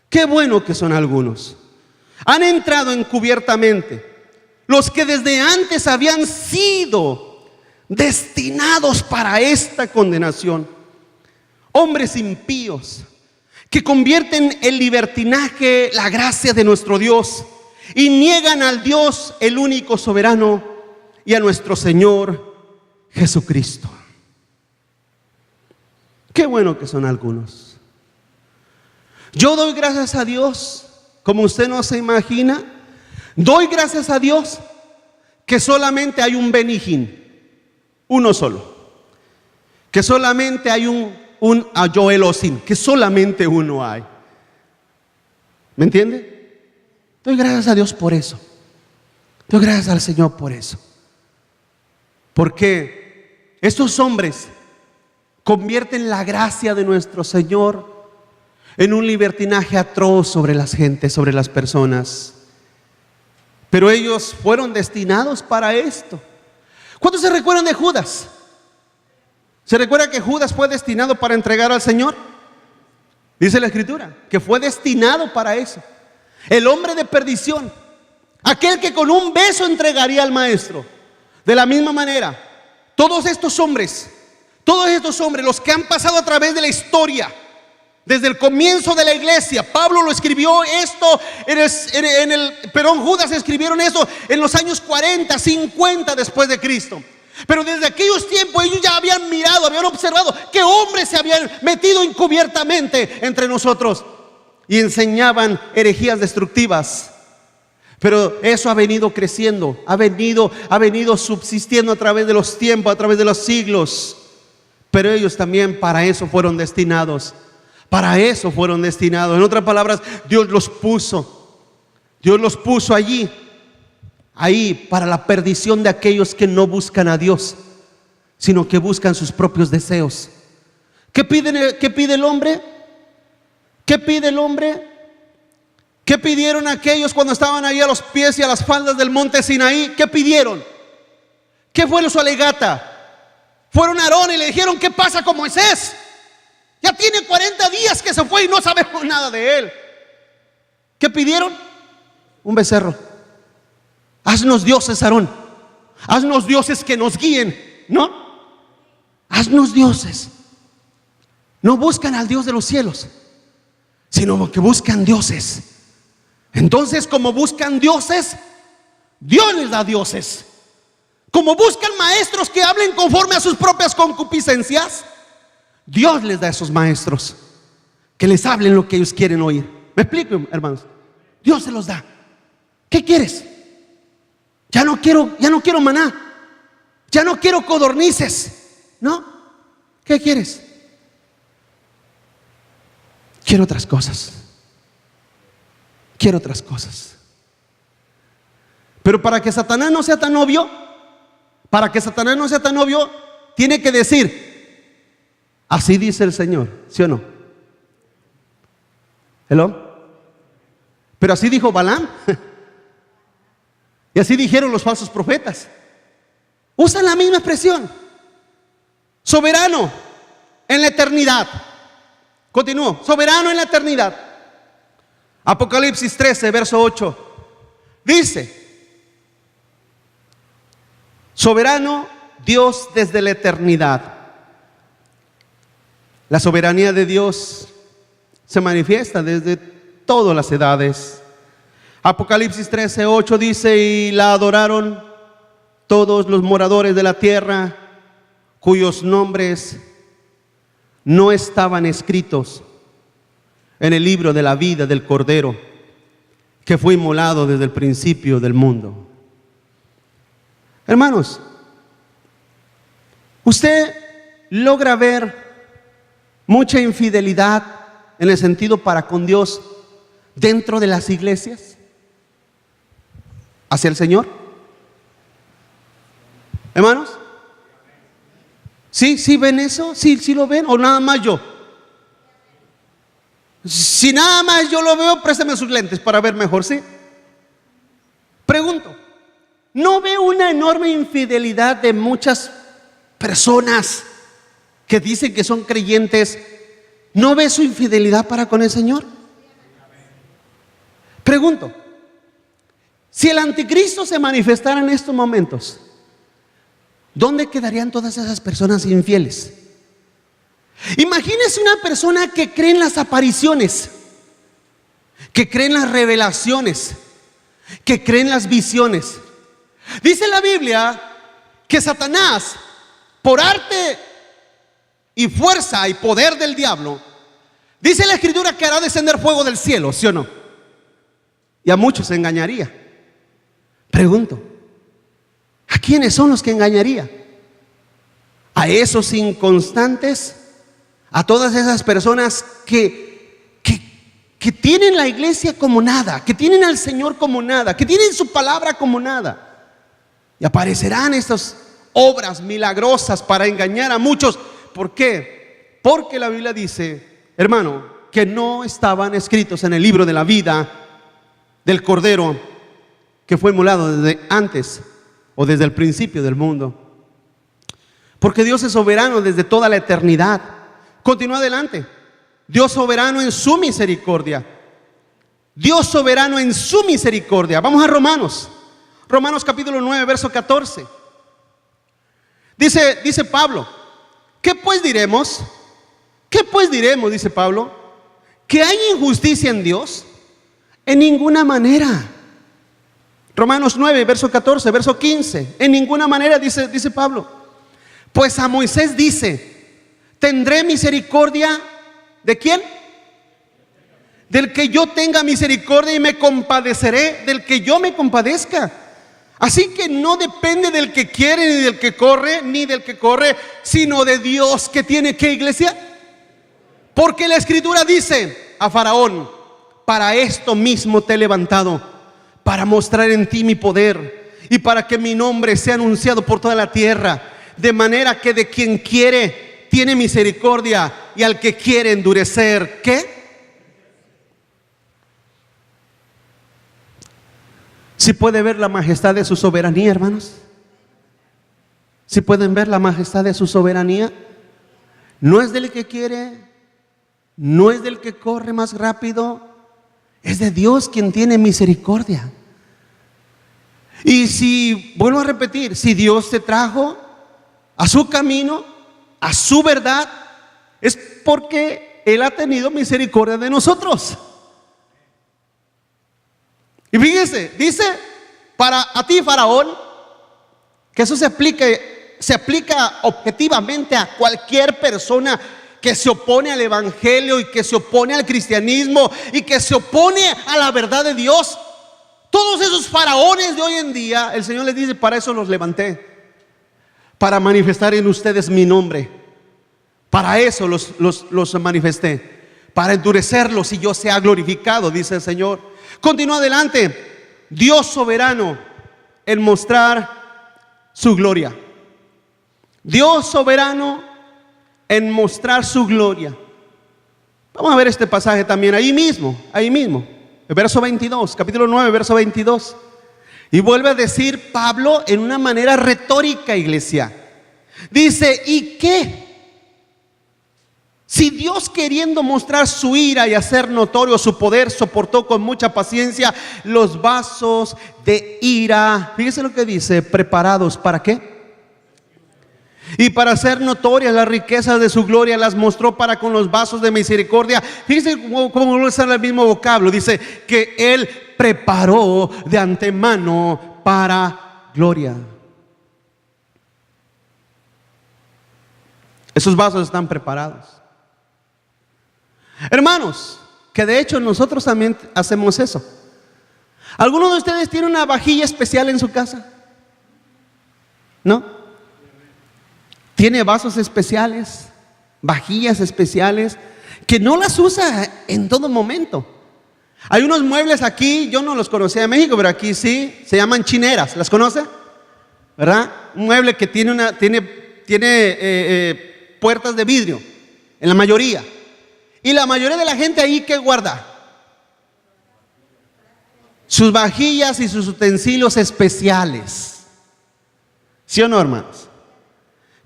Qué bueno que son algunos. Han entrado encubiertamente los que desde antes habían sido destinados para esta condenación. Hombres impíos que convierten en libertinaje la gracia de nuestro Dios y niegan al Dios, el único soberano, y a nuestro Señor Jesucristo. Qué bueno que son algunos. Yo doy gracias a Dios, como usted no se imagina, doy gracias a Dios que solamente hay un Benny Hinn, uno solo. Que solamente hay un Joel Osteen, que solamente uno hay. ¿Me entiende? Doy gracias a Dios por eso. Doy gracias al Señor por eso. Porque estos hombres convierten la gracia de nuestro Señor en un libertinaje atroz sobre las gentes, sobre las personas. Pero ellos fueron destinados para esto. ¿Cuántos se recuerdan de Judas? ¿Se recuerda que Judas fue destinado para entregar al Señor? Dice la Escritura que fue destinado para eso. El hombre de perdición, aquel que con un beso entregaría al Maestro. De la misma manera, todos estos hombres, los que han pasado a través de la historia, desde el comienzo de la iglesia, Pablo lo escribió esto, Judas escribieron esto en los años 40, 50 después de Cristo. Pero desde aquellos tiempos ellos ya habían mirado, habían observado que hombres se habían metido encubiertamente entre nosotros y enseñaban herejías destructivas. Pero eso ha venido creciendo, ha venido subsistiendo a través de los tiempos, a través de los siglos. Pero ellos también para eso fueron destinados. Para eso fueron destinados. En otras palabras, Dios los puso ahí para la perdición de aquellos que no buscan a Dios, sino que buscan sus propios deseos. ¿Qué pide el hombre? ¿Qué pide el hombre? ¿Qué pidieron aquellos cuando estaban ahí a los pies y a las faldas del monte Sinaí? ¿Qué pidieron? ¿Qué fue su alegata? Fueron a Aarón y le dijeron: ¿qué pasa con Moisés? Ya tiene 40 días que se fue y no sabemos nada de él. ¿Qué pidieron? Un becerro. Haznos dioses, Aarón. Haznos dioses que nos guíen. ¿No? Haznos dioses. No buscan al Dios de los cielos, sino que buscan dioses. Entonces, como buscan dioses, Dios les da dioses. Como buscan maestros que hablen conforme a sus propias concupiscencias, Dios les da esos maestros que les hablen lo que ellos quieren oír. ¿Me explico, hermanos? Dios se los da. ¿Qué quieres? Ya no quiero maná. Ya no quiero codornices. ¿No? ¿Qué quieres? Quiero otras cosas. Quiero otras cosas. Pero para que Satanás no sea tan obvio, tiene que decir: así dice el Señor, ¿sí o no? ¿Hello? Pero así dijo Balaam. Y así dijeron los falsos profetas. Usan la misma expresión. Soberano en la eternidad. Continúo. Soberano en la eternidad. Apocalipsis 13, verso 8. Dice: soberano Dios desde la eternidad. La soberanía de Dios se manifiesta desde todas las edades. Apocalipsis 13, 8 dice: y la adoraron todos los moradores de la tierra, cuyos nombres no estaban escritos en el libro de la vida del Cordero, que fue inmolado desde el principio del mundo. Hermanos, usted logra ver mucha infidelidad en el sentido para con Dios dentro de las iglesias hacia el Señor. Hermanos, ¿sí ven eso? ¿Sí lo ven? ¿O nada más yo? Si nada más yo lo veo, présteme sus lentes para ver mejor, ¿sí? Pregunto, ¿no ve una enorme infidelidad de muchas personas que dicen que son creyentes? ¿No ve su infidelidad para con el Señor? Pregunto, si el anticristo se manifestara en estos momentos, ¿dónde quedarían todas esas personas infieles? Imagínese una persona que cree en las apariciones, que cree en las revelaciones, que cree en las visiones. Dice la Biblia que Satanás, por arte y fuerza y poder del diablo, dice la Escritura que hará descender fuego del cielo, ¿sí o no? Y a muchos engañaría. Pregunto, ¿a quiénes son los que engañaría? ¿A esos inconstantes? ¿A todas esas personas que tienen la iglesia como nada, que tienen al Señor como nada, que tienen su palabra como nada? Y aparecerán estas obras milagrosas para engañar a muchos. ¿Por qué? Porque la Biblia dice, hermano, que no estaban escritos en el libro de la vida del Cordero, que fue inmolado desde antes o desde el principio del mundo. Porque Dios es soberano desde toda la eternidad. Continúa adelante. Dios soberano en su misericordia. Dios soberano en su misericordia. Vamos a Romanos. Romanos capítulo 9, verso 14. Dice Pablo: ¿qué pues diremos? ¿Qué pues diremos? Dice Pablo. ¿Que hay injusticia en Dios? En ninguna manera. Romanos 9, verso 14, verso 15. En ninguna manera, dice Pablo. Pues a Moisés dice: ¿tendré misericordia de quién? Del que yo tenga misericordia, y me compadeceré del que yo me compadezca. Así que no depende del que quiere, ni del que corre, ni del que corre, sino de Dios que tiene, ¿qué, iglesia? Porque la Escritura dice a Faraón: para esto mismo te he levantado, para mostrar en ti mi poder, y para que mi nombre sea anunciado por toda la tierra, de manera que de quien quiere tiene misericordia, y al que quiere endurecer, ¿qué? ¿Sí puede ver la majestad de su soberanía, hermanos? ¿Sí pueden ver la majestad de su soberanía? No es del que quiere, no es del que corre más rápido, es de Dios quien tiene misericordia. Y si, vuelvo a repetir, si Dios te trajo a su camino, a su verdad, es porque Él ha tenido misericordia de nosotros. Y fíjese, dice para a ti, Faraón, que eso se aplica objetivamente a cualquier persona que se opone al evangelio, y que se opone al cristianismo, y que se opone a la verdad de Dios. Todos esos faraones de hoy en día, el Señor les dice: para eso los levanté, para manifestar en ustedes mi nombre. Para eso los manifesté, para endurecerlos y yo sea glorificado, dice el Señor. Continúa adelante. Dios soberano en mostrar su gloria. Dios soberano en mostrar su gloria. Vamos a ver este pasaje también ahí mismo, el verso 22, capítulo 9, verso 22. Y vuelve a decir Pablo en una manera retórica, iglesia. Dice, ¿y qué? Si Dios, queriendo mostrar su ira y hacer notorio su poder, soportó con mucha paciencia los vasos de ira. Fíjese lo que dice, preparados, ¿para qué? Y para hacer notorias las riquezas de su gloria, las mostró para con los vasos de misericordia. Fíjese cómo usa el mismo vocablo. Dice que Él preparó de antemano para gloria. Esos vasos están preparados. Hermanos, que de hecho nosotros también hacemos eso. ¿Alguno de ustedes tiene una vajilla especial en su casa? ¿No? ¿Tiene vasos especiales, vajillas especiales, que no las usa en todo momento? Hay unos muebles aquí, yo no los conocía en México, pero aquí sí, se llaman chineras. ¿Las conoce? ¿Verdad? Un mueble que tiene puertas de vidrio, en la mayoría. Y la mayoría de la gente ahí, ¿qué guarda? Sus vajillas y sus utensilios especiales. ¿Sí o no, hermanos?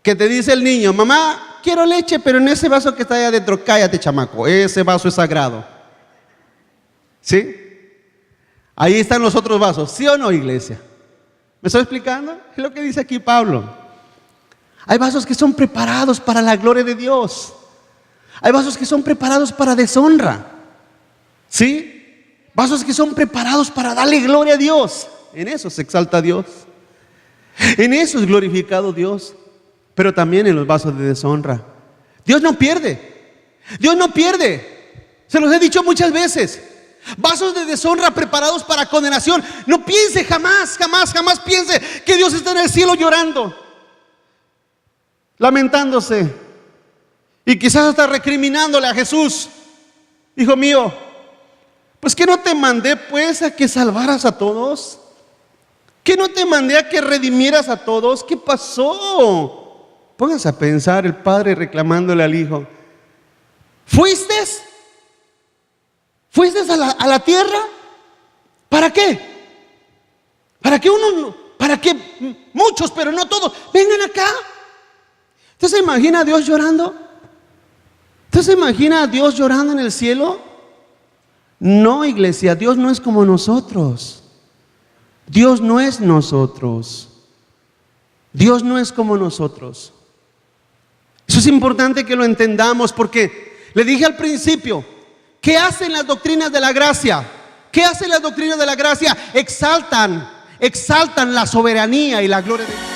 Que te dice el niño, mamá, quiero leche, pero en ese vaso que está allá adentro, cállate, chamaco, ese vaso es sagrado. ¿Sí? Ahí están los otros vasos, ¿sí o no, iglesia? ¿Me estoy explicando? Es lo que dice aquí Pablo. Hay vasos que son preparados para la gloria de Dios. Hay vasos que son preparados para deshonra. ¿Sí? Vasos que son preparados para darle gloria a Dios. En eso se exalta a Dios. En eso es glorificado Dios. Pero también en los vasos de deshonra. Dios no pierde. Dios no pierde. Se los he dicho muchas veces. Vasos de deshonra preparados para condenación. No piense jamás piense que Dios está en el cielo llorando, lamentándose, y quizás hasta recriminándole a Jesús. Hijo mío, pues que no te mandé pues a que salvaras a todos, que no te mandé a que redimieras a todos. ¿Qué pasó? Pónganse a pensar, el padre reclamándole al hijo. ¿Fuiste a la tierra? ¿Para qué? Para que muchos, pero no todos, vengan acá. ¿Usted se imagina a Dios llorando? ¿Usted se imagina a Dios llorando en el cielo? No, iglesia, Dios no es como nosotros. Dios no es nosotros. Dios no es como nosotros. Eso es importante que lo entendamos, porque le dije al principio, ¿qué hacen las doctrinas de la gracia? ¿Qué hacen las doctrinas de la gracia? Exaltan la soberanía y la gloria de Dios.